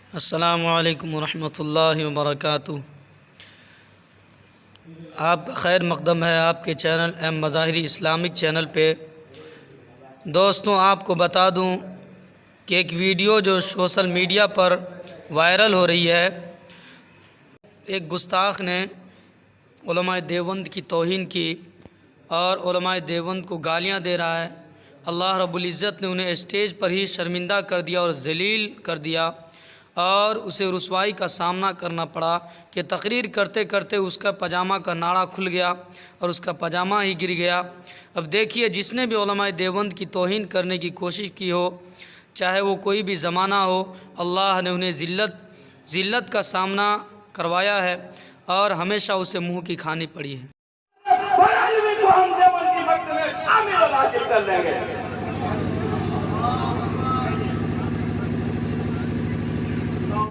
अस्सलामुअलैकुम वरहमतुल्लाहि वबरकातुहू। आपका खैर मक़दम है आपके चैनल मज़ाहिरी इस्लामिक चैनल पे। दोस्तों, आपको बता दूं कि एक वीडियो जो सोशल मीडिया पर वायरल हो रही है, एक गुस्ताख ने उलमाए देवबंद की तौहीन की और उलमाए देवबंद को गालियां दे रहा है। अल्लाह रब्बुल इज़्ज़त ने उन्हें स्टेज पर ही शर्मिंदा कर दिया और ज़लील कर दिया और उसे रुसवाई का सामना करना पड़ा कि तकरीर करते करते उसका पजामा का नाड़ा खुल गया और उसका पजामा ही गिर गया। अब देखिए, जिसने भी उलमाए देवबंद की तौहीन करने की कोशिश की हो, चाहे वो कोई भी ज़माना हो, अल्लाह ने उन्हें ज़िल्लत का सामना करवाया है और हमेशा उसे मुँह की खानी पड़ी है।